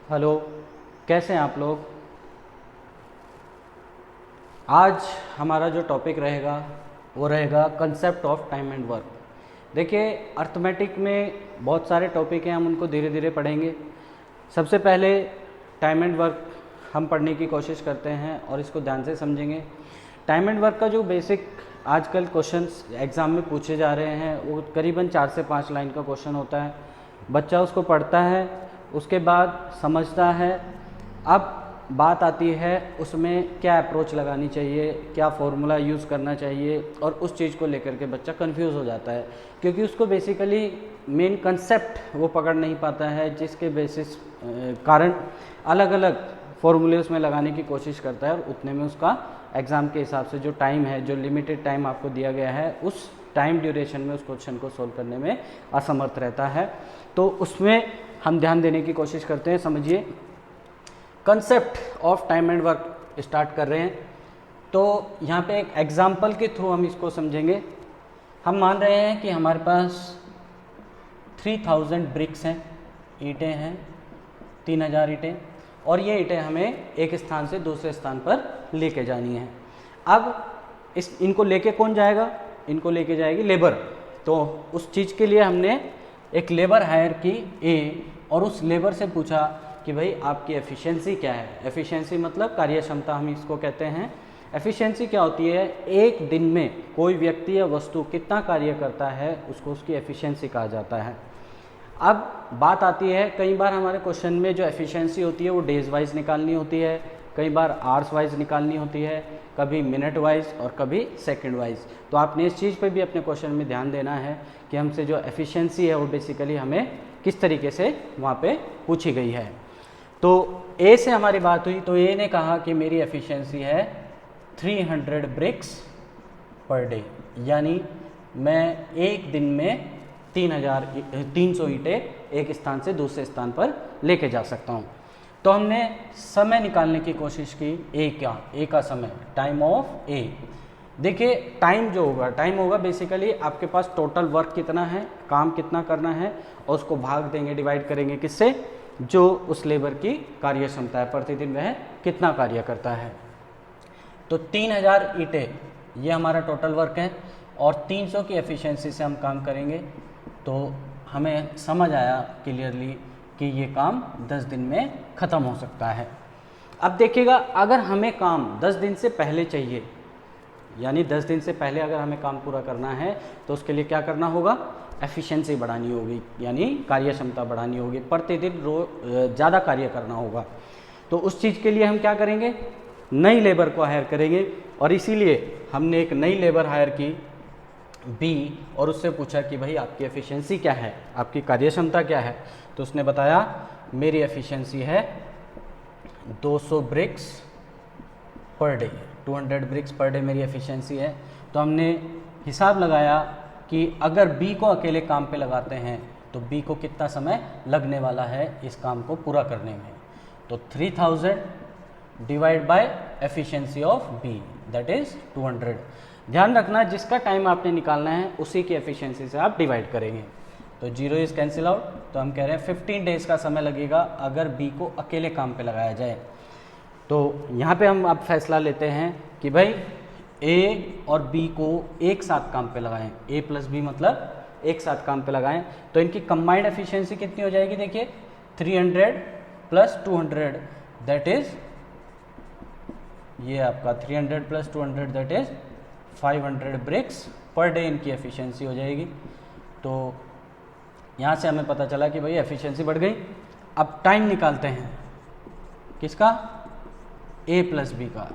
Hello, कैसे हैं आप लोग। आज हमारा जो टॉपिक रहेगा वो रहेगा concept of time and work. देखिए, अर्थमेटिक में बहुत सारे टॉपिक हैं, हम उनको धीरे धीरे पढ़ेंगे। सबसे पहले टाइम एंड वर्क हम पढ़ने की कोशिश करते हैं और इसको ध्यान से समझेंगे। टाइम एंड वर्क का जो बेसिक आजकल क्वेश्चंस एग्ज़ाम में पूछे जा रहे हैं वो करीबन 4 से 5 लाइन का क्वेश्चन होता है। बच्चा उसको पढ़ता है, उसके बाद समझता है। अब बात आती है उसमें क्या अप्रोच लगानी चाहिए, क्या फॉर्मूला यूज़ करना चाहिए, और उस चीज़ को लेकर के बच्चा कंफ्यूज हो जाता है क्योंकि उसको बेसिकली मेन कंसेप्ट वो पकड़ नहीं पाता है, जिसके बेसिस कारण अलग अलग फॉर्मूले उसमें लगाने की कोशिश करता है और उतने में उसका एग्ज़ाम के हिसाब से जो टाइम है, जो लिमिटेड टाइम आपको दिया गया है, उस टाइम ड्यूरेशन में उस क्वेश्चन को सोल्व करने में असमर्थ रहता है। तो उसमें हम ध्यान देने की कोशिश करते हैं। समझिए, concept of time and work start कर रहे हैं। तो यहाँ पे एक एग्जांपल के थ्रू हम इसको समझेंगे। हम मान रहे हैं कि हमारे पास 3000 ब्रिक्स हैं, ईंटें हैं, 3000 ईंटें, और ये ईंटें हमें एक स्थान से दूसरे स्थान पर लेके जानी है। अब इनको लेके कौन जाएगा? इनको लेके जाएगी लेबर। तो उस चीज़ के लिए हमने एक लेबर हायर की ए, और उस लेबर से पूछा कि भाई आपकी एफिशिएंसी क्या है। एफिशिएंसी मतलब कार्यक्षमता हम इसको कहते हैं। एफिशिएंसी क्या होती है? एक दिन में कोई व्यक्ति या वस्तु कितना कार्य करता है उसको उसकी एफिशिएंसी कहा जाता है। अब बात आती है, कई बार हमारे क्वेश्चन में जो एफिशिएंसी होती है वो डेज वाइज निकालनी होती है, कई बार आवर्स वाइज निकालनी होती है, कभी मिनट वाइज और कभी सेकंड वाइज। तो आपने इस चीज़ पे भी अपने क्वेश्चन में ध्यान देना है कि हमसे जो एफिशिएंसी है वो बेसिकली हमें किस तरीके से वहाँ पे पूछी गई है। तो ए से हमारी बात हुई, तो ए ने कहा कि मेरी एफिशिएंसी है 300 ब्रिक्स पर डे, यानी मैं एक दिन में 300 ईंटें एक स्थान से दूसरे स्थान पर लेके जा सकता हूँ। तो हमने समय निकालने की कोशिश की। ए का समय, टाइम ऑफ ए। देखिए, टाइम जो होगा, टाइम होगा बेसिकली आपके पास टोटल वर्क कितना है, काम कितना करना है, और उसको भाग देंगे, डिवाइड करेंगे किससे? जो उस लेबर की कार्य क्षमता है, प्रतिदिन वह कितना कार्य करता है। तो 3000 ईंटें ये हमारा टोटल वर्क है, और 300 की एफिशिएंसी से हम काम करेंगे। तो हमें समझ आया क्लियरली कि ये काम 10 दिन में ख़त्म हो सकता है। अब देखिएगा, अगर हमें काम 10 दिन से पहले चाहिए, यानी 10 दिन से पहले अगर हमें काम पूरा करना है, तो उसके लिए क्या करना होगा? एफिशिएंसी बढ़ानी होगी, यानी कार्य क्षमता बढ़ानी होगी, प्रतिदिन ज़्यादा कार्य करना होगा। तो उस चीज़ के लिए हम क्या करेंगे? नई लेबर को हायर करेंगे, और इसीलिए हमने एक नई लेबर हायर की बी, और उससे पूछा कि भाई आपकी एफिशिएंसी क्या है, आपकी कार्य क्षमता क्या है। तो उसने बताया मेरी एफिशिएंसी है 200 bricks per day, 200 bricks per day मेरी एफिशिएंसी है। तो हमने हिसाब लगाया कि अगर बी को अकेले काम पे लगाते हैं तो बी को कितना समय लगने वाला है इस काम को पूरा करने में। तो 3000 divide by efficiency of B, that is 200। ध्यान रखना, जिसका टाइम आपने निकालना है उसी की एफिशिएंसी से आप डिवाइड करेंगे। तो 0 इज कैंसिल आउट। तो हम कह रहे हैं 15 डेज का समय लगेगा अगर बी को अकेले काम पे लगाया जाए। तो यहाँ पे हम अब फैसला लेते हैं कि भाई ए और बी को एक साथ काम पे लगाएं, ए प्लस बी मतलब एक साथ काम पे लगाएं। तो इनकी कंबाइंड एफिशिएंसी कितनी हो जाएगी? देखिए, 300 प्लस 200 दैट इज, ये आपका 300 plus 200 that is 500 bricks per day इनकी एफिशिएंसी हो जाएगी। तो यहाँ से हमें पता चला कि भाई एफिशिएंसी बढ़ गई। अब टाइम निकालते हैं, किसका? ए प्लस बी का।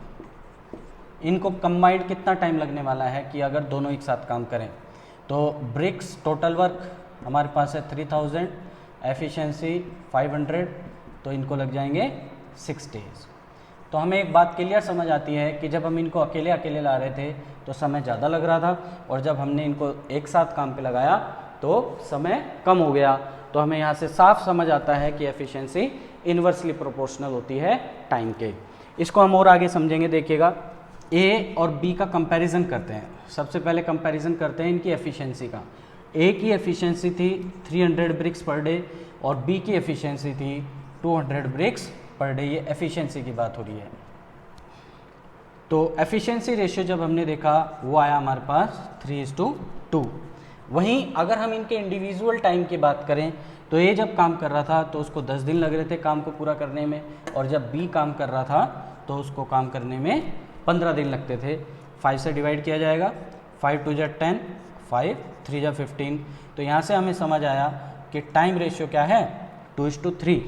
इनको कंबाइंड कितना टाइम लगने वाला है कि अगर दोनों एक साथ काम करें। तो ब्रिक्स टोटल वर्क हमारे पास है 3000, एफिशिएंसी 500, तो इनको लग जाएंगे 6 डेज। तो हमें एक बात क्लियर समझ आती है कि जब हम इनको अकेले अकेले ला रहे थे तो समय ज़्यादा लग रहा था, और जब हमने इनको एक साथ काम पे लगाया तो समय कम हो गया। तो हमें यहाँ से साफ समझ आता है कि एफिशिएंसी इन्वर्सली प्रोपोर्शनल होती है टाइम के। इसको हम और आगे समझेंगे। देखिएगा, ए और बी का कंपैरिजन करते हैं। सबसे पहले कंपैरिजन करते हैं इनकी एफिशिएंसी का। ए की एफिशिएंसी थी 300 ब्रिक्स पर डे और बी की एफिशिएंसी थी 200 ब्रिक्स पर डे, ये एफिशिएंसी की बात हो रही है। तो एफिशिएंसी रेशियो जब हमने देखा वो आया हमारे पास 3:2। वहीं अगर हम इनके इंडिविजुअल टाइम की बात करें तो ये जब काम कर रहा था तो उसको 10 दिन लग रहे थे काम को पूरा करने में, और जब बी काम कर रहा था तो उसको काम करने में 15 दिन लगते थे। 5 से डिवाइड किया जाएगा, 5 2 = 10, 5 3 = 15। तो यहाँ से हमें समझ आया कि टाइम रेशियो क्या है 2:3,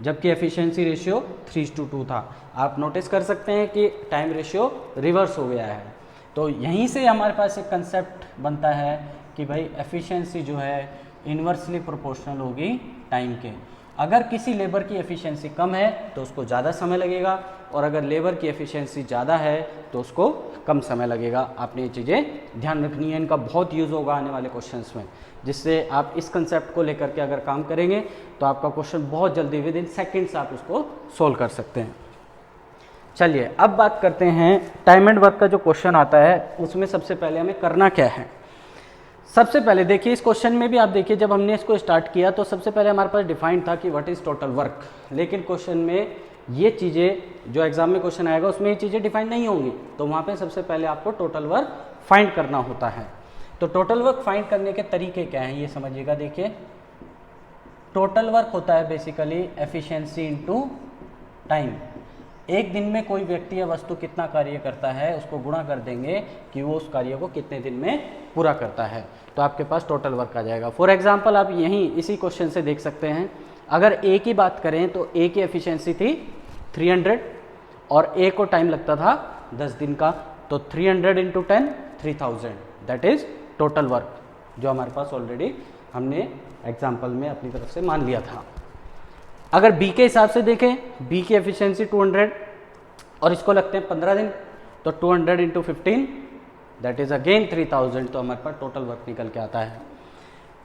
जबकि एफिशिएंसी रेशियो 3:2 था। आप नोटिस कर सकते हैं कि टाइम रेशियो रिवर्स हो गया है। तो यहीं से हमारे पास एक कंसेप्ट बनता है कि भाई एफिशिएंसी जो है इन्वर्सली प्रोपोर्शनल होगी टाइम के। अगर किसी लेबर की एफिशिएंसी कम है तो उसको ज़्यादा समय लगेगा, और अगर लेबर की एफिशिएंसी ज़्यादा है तो उसको कम समय लगेगा। आपने ये चीज़ें ध्यान रखनी है, इनका बहुत यूज़ होगा आने वाले क्वेश्चंस में, जिससे आप इस कंसेप्ट को लेकर के अगर काम करेंगे तो आपका क्वेश्चन बहुत जल्दी विद इन सेकेंड्स आप उसको सोल्व कर सकते हैं। चलिए अब बात करते हैं टाइम एंड वर्क का जो क्वेश्चन आता है उसमें सबसे पहले हमें करना क्या है। सबसे पहले देखिए इस क्वेश्चन में भी आप देखिए जब हमने इसको स्टार्ट किया तो सबसे पहले हमारे पास डिफाइंड था कि व्हाट इज़ टोटल वर्क, लेकिन क्वेश्चन में ये चीज़ें जो एग्जाम में क्वेश्चन आएगा उसमें ये चीज़ें डिफाइन नहीं होंगी, तो वहाँ पे सबसे पहले आपको टोटल वर्क फाइंड करना होता है। तो टोटल वर्क फाइंड करने के तरीके क्या हैं ये समझिएगा। देखिए टोटल वर्क होता है बेसिकली एफिशिएंसी इनटू टाइम। एक दिन में कोई व्यक्ति या वस्तु कितना कार्य करता है उसको गुणा कर देंगे कि वो उस कार्य को कितने दिन में पूरा करता है, तो आपके पास टोटल वर्क आ जाएगा। फॉर एग्जांपल आप यहीं इसी क्वेश्चन से देख सकते हैं, अगर ए की बात करें तो ए की एफिशिएंसी थी 300 और ए को टाइम लगता था 10 दिन का, तो 300 × 10 3000 दैट इज टोटल वर्क, जो हमारे पास ऑलरेडी हमने एग्जाम्पल में अपनी तरफ से मान लिया था। अगर बी के हिसाब से देखें, बी की एफिशिएंसी 200 और इसको लगते हैं 15 दिन, तो 200 × 15 दैट इज अगेन 3000, तो हमारे पास टोटल वर्क निकल के आता है।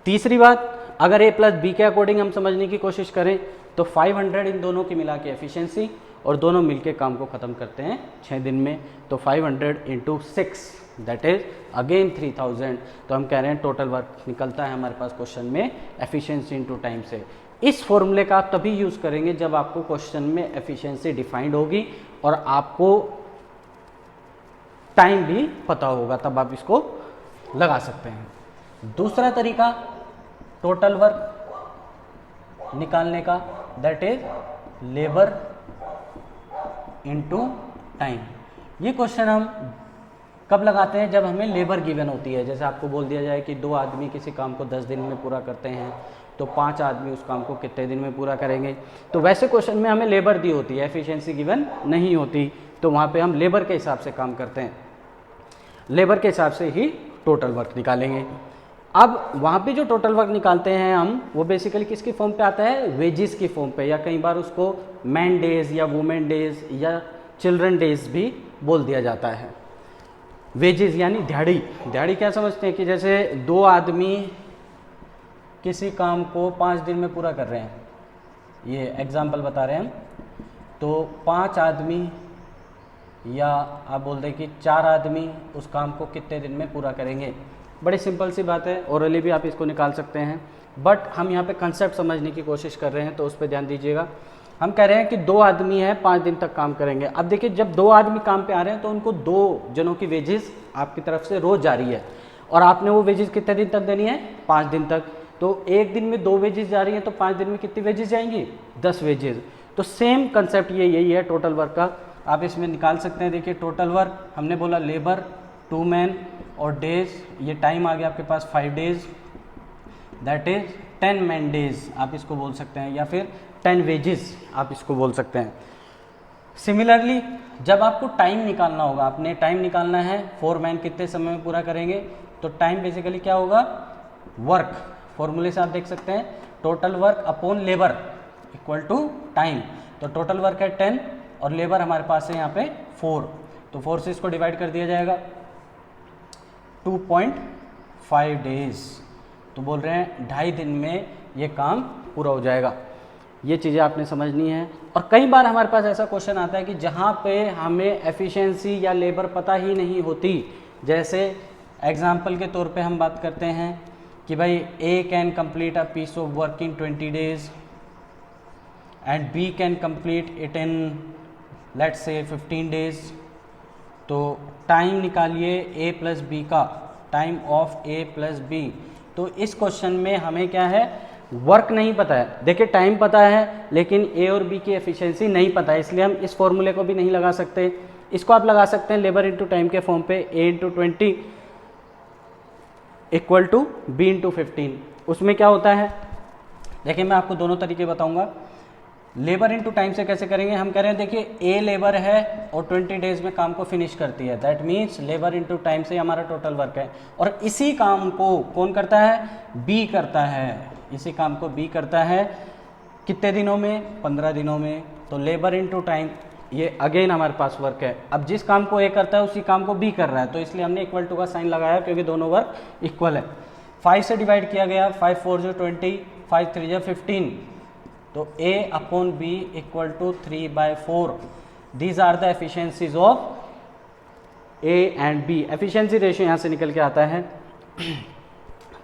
तीसरी बात, अगर ए प्लस बी के अकॉर्डिंग हम समझने की कोशिश करें तो 500 इन दोनों की मिला के एफिशिएंसी, और दोनों मिलके काम को ख़त्म करते हैं 6 दिन में, तो 500 × 6 दैट इज अगेन 3000, तो हम कह रहे हैं टोटल वर्क निकलता है हमारे पास क्वेश्चन में एफिशिएंसी इनटू टाइम से। इस फॉर्मूले का आप तभी यूज़ करेंगे जब आपको क्वेश्चन में एफिशिएंसी डिफाइंड होगी और आपको टाइम भी पता होगा, तब आप इसको लगा सकते हैं। दूसरा तरीका टोटल वर्क निकालने का that is labour into time. ये क्वेश्चन हम कब लगाते हैं, जब हमें लेबर गिवन होती है। जैसे आपको बोल दिया जाए कि 2 आदमी किसी काम को 10 दिन में पूरा करते हैं, तो 5 आदमी उस काम को कितने दिन में पूरा करेंगे। तो वैसे क्वेश्चन में हमें लेबर दी होती है, एफिशिएंसी गिवन नहीं होती, तो वहाँ पे हम लेबर के हिसाब से काम करते हैं, लेबर के हिसाब से ही टोटल वर्क निकालेंगे। अब वहाँ पे जो टोटल वर्क निकालते हैं हम, वो बेसिकली किसकी फॉर्म पे आता है, वेजेस की फॉर्म पे, या कई बार उसको मैन डेज या वुमेन डेज या चिल्ड्रन डेज भी बोल दिया जाता है। वेजेस यानी दिहाड़ी। दिहाड़ी क्या समझते हैं कि जैसे 2 आदमी किसी काम को 5 दिन में पूरा कर रहे हैं, ये एग्जाम्पल बता रहे हैं हम, तो 5 आदमी या आप बोल दें कि 4 आदमी उस काम को कितने दिन में पूरा करेंगे। बड़ी सिंपल सी बात है, ओरली भी आप इसको निकाल सकते हैं, बट हम यहाँ पे कंसेप्ट समझने की कोशिश कर रहे हैं, तो उस पर ध्यान दीजिएगा। हम कह रहे हैं कि 2 आदमी हैं 5 दिन तक काम करेंगे। अब देखिए जब 2 आदमी काम पे आ रहे हैं तो उनको 2 जनों की वेजेस आपकी तरफ से रोज जा रही है, और आपने वो वेजेस कितने दिन तक देनी है, 5 दिन तक। तो एक दिन में 2 वेजेस जा रही हैं, तो 5 दिन में कितनी वेजेस जाएंगी, 10 वेजेस। तो सेम कंसेप्ट यही है टोटल वर्क का, आप इसमें निकाल सकते हैं। देखिए टोटल वर्क हमने बोला लेबर 2 मैन और डेज, ये टाइम आ गया आपके पास 5 days that is 10 man days आप इसको बोल सकते हैं, या फिर 10 वेजेस आप इसको बोल सकते हैं। सिमिलरली जब आपको टाइम निकालना होगा, आपने टाइम निकालना है 4 मैन कितने समय में पूरा करेंगे, तो टाइम बेसिकली क्या होगा, वर्क, फॉर्मूले से आप देख सकते हैं total work upon labour equal to time. तो टोटल वर्क है 10 और लेबर हमारे पास है यहाँ पे 4, तो 4 से इसको डिवाइड कर दिया जाएगा 2.5 डेज, तो बोल रहे हैं 2.5 दिन में ये काम पूरा हो जाएगा। ये चीज़ें आपने समझनी है। और कई बार हमारे पास ऐसा क्वेश्चन आता है कि जहाँ पे हमें एफिशिएंसी या लेबर पता ही नहीं होती, जैसे एग्जाम्पल के तौर पे हम बात करते हैं कि भाई A can complete a piece of work in 20 days, and B can complete it in let's say 15 days. तो टाइम निकालिए ए प्लस बी का, time of A plus B. तो इस क्वेश्चन में हमें क्या है, वर्क नहीं पता है। देखिए टाइम पता है लेकिन ए और बी की एफिशिएंसी नहीं पता है, इसलिए हम इस फॉर्मूले को भी नहीं लगा सकते। इसको आप लगा सकते हैं लेबर इंटू टाइम के फॉर्म पे, A into 20 equal to B into 15। उसमें क्या होता है, देखिए मैं आपको दोनों तरीके बताऊंगा। लेबर इंटू टाइम से कैसे करेंगे, हम कह रहे हैं देखिए ए लेबर है और 20 डेज में काम को फिनिश करती है, that means labour into time से हमारा टोटल वर्क है। और इसी काम को कौन करता है, बी करता है। इसी काम को बी करता है कितने दिनों में, 15 दिनों में। तो लेबर इंटू टाइम, ये अगेन हमारे पास वर्क है। अब जिस काम को ए करता है उसी काम को बी कर रहा है, तो इसलिए हमने इक्वल टू का साइन लगाया क्योंकि दोनों वर्क इक्वल है। 5 से डिवाइड किया गया, 5 4 जो 20, 5 3 जो 15। तो A upon B equal to 3/4। These are the efficiencies of A and B। Efficiency ratio यहाँ से निकल के आता है।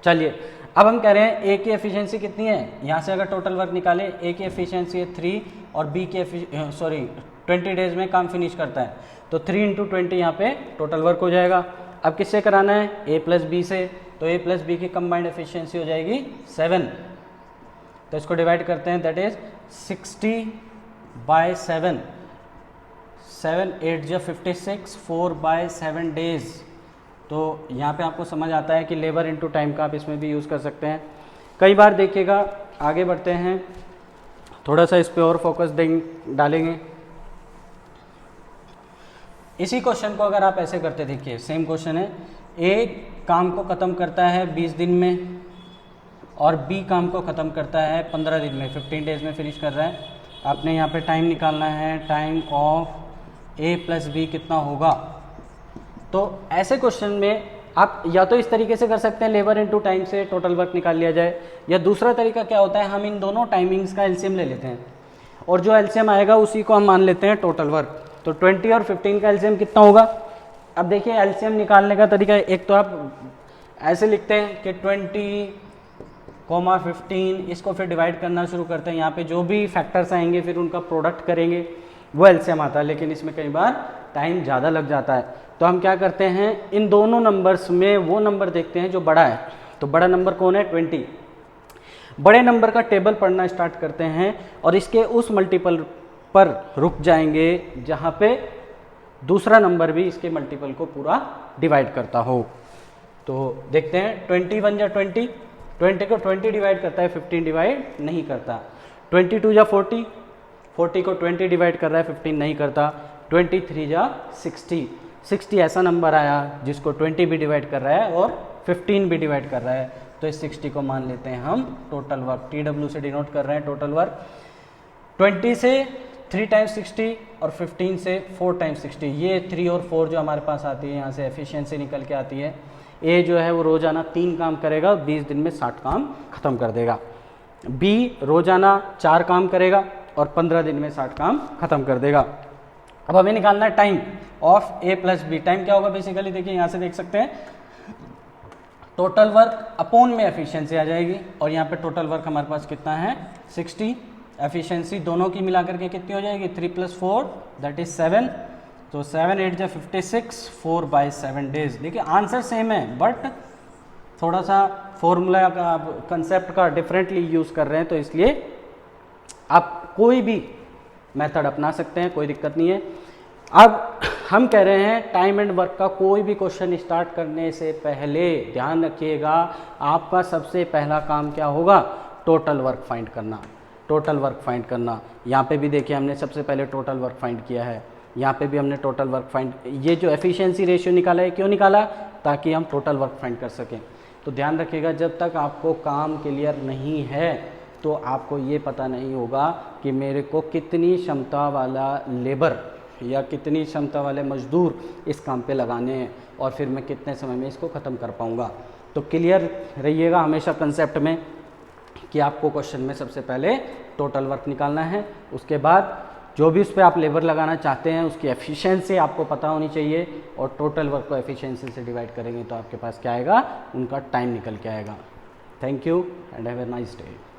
चलिए अब हम कह रहे हैं A की एफिशिएंसी कितनी है, यहाँ से अगर टोटल वर्क निकाले, A की एफिशिएंसी है 3 और B की 20 डेज में काम फिनिश करता है, तो 3 इंटू 20 यहाँ पे टोटल वर्क हो जाएगा। अब किससे कराना है, A प्लस बी से, तो A प्लस बी की कंबाइंड एफिशिएंसी हो जाएगी 7। तो इसको डिवाइड करते हैं, दैट इज 60/7, 7 8 जो 56, 4/7 डेज। तो यहाँ पे आपको समझ आता है कि लेबर इनटू टाइम का आप इसमें भी यूज़ कर सकते हैं। कई बार देखिएगा, आगे बढ़ते हैं, थोड़ा सा इस पे और फोकस डालेंगे। इसी क्वेश्चन को अगर आप ऐसे करते, देखिए सेम क्वेश्चन है, ए काम को ख़त्म करता है 20 दिन में और बी काम को ख़त्म करता है 15 दिन में, 15 डेज में फिनिश कर रहा है। आपने यहाँ पे टाइम निकालना है, time of A plus B कितना होगा। तो ऐसे क्वेश्चन में आप या तो इस तरीके से कर सकते हैं, लेबर इनटू टाइम से टोटल वर्क निकाल लिया जाए, या दूसरा तरीका क्या होता है, हम इन दोनों टाइमिंग्स का एलसीएम ले लेते हैं और जो एलसीएम आएगा उसी को हम मान लेते हैं टोटल वर्क। तो 20 और 15 का एलसीएम कितना होगा। अब देखिए एलसीएम निकालने का तरीका, एक तो आप ऐसे लिखते हैं कि 20,15, इसको फिर डिवाइड करना शुरू करते हैं, यहाँ पे जो भी फैक्टर्स आएंगे फिर उनका प्रोडक्ट करेंगे, वो एलसीएम आता है। लेकिन इसमें कई बार टाइम ज़्यादा लग जाता है, तो हम क्या करते हैं, इन दोनों नंबर्स में वो नंबर देखते हैं जो बड़ा है। तो बड़ा नंबर कौन है, 20। बड़े नंबर का टेबल पढ़ना स्टार्ट करते हैं और इसके उस मल्टीपल पर रुक जाएंगे जहाँ पे दूसरा नंबर भी इसके मल्टीपल को पूरा डिवाइड करता हो। तो देखते हैं, 21 या 20, 20 को 20 डिवाइड करता है, 15 डिवाइड नहीं करता। 22 या 40, 40 को 20 डिवाइड कर रहा है, 15 नहीं करता। 23 या 60, 60 ऐसा नंबर आया जिसको 20 भी डिवाइड कर रहा है और 15 भी डिवाइड कर रहा है, तो इस 60 को मान लेते हैं हम टोटल वर्क। TW से डिनोट कर रहे हैं टोटल वर्क। 20 से 3 टाइम्स 60 और 15 से 4 टाइम्स 60, ये 3 और 4 जो हमारे पास आती है, यहाँ से एफिशिएंसी निकल के आती है। ए जो है वो रोजाना 3 काम करेगा, 20 दिन में 60 काम खत्म कर देगा। बी रोजाना 4 काम करेगा और 15 दिन में 60 काम खत्म कर देगा। अब हमें निकालना है time of A plus B. Time क्या होगा बेसिकली, देखिए यहाँ से देख सकते हैं, टोटल वर्क अपॉन में एफिशिएंसी आ जाएगी और यहाँ पे टोटल वर्क हमारे पास कितना है 60। एफिशिएंसी दोनों की मिलाकर के कितनी हो जाएगी, 3 + 4 दैट इज 7। तो 7 8 जो 56, 4/7 डेज। देखिए आंसर सेम है बट थोड़ा सा फॉर्मूला का कंसेप्ट का डिफरेंटली यूज़ कर रहे हैं, तो इसलिए आप कोई भी मेथड अपना सकते हैं, कोई दिक्कत नहीं है। अब हम कह रहे हैं टाइम एंड वर्क का कोई भी क्वेश्चन स्टार्ट करने से पहले ध्यान रखिएगा, आपका सबसे पहला काम क्या होगा, टोटल वर्क फाइंड करना। टोटल वर्क फाइंड करना, यहाँ पे भी देखिए हमने सबसे पहले टोटल वर्क फाइंड किया है, यहाँ पे भी हमने टोटल वर्क फाइंड, ये जो एफिशिएंसी रेशियो निकाला है क्यों निकाला, ताकि हम टोटल वर्क फाइंड कर सकें। तो ध्यान रखिएगा, जब तक आपको काम क्लियर नहीं है तो आपको ये पता नहीं होगा कि मेरे को कितनी क्षमता वाला लेबर या कितनी क्षमता वाले मजदूर इस काम पे लगाने हैं और फिर मैं कितने समय में इसको ख़त्म कर पाऊँगा। तो क्लियर रहिएगा हमेशा कंसेप्ट में कि आपको क्वेश्चन में सबसे पहले टोटल वर्क निकालना है, उसके बाद जो भी उस पर आप लेबर लगाना चाहते हैं उसकी एफिशिएंसी आपको पता होनी चाहिए, और टोटल वर्क को एफिशिएंसी से डिवाइड करेंगे तो आपके पास क्या आएगा, उनका टाइम निकल के आएगा। Thank you and have a nice day.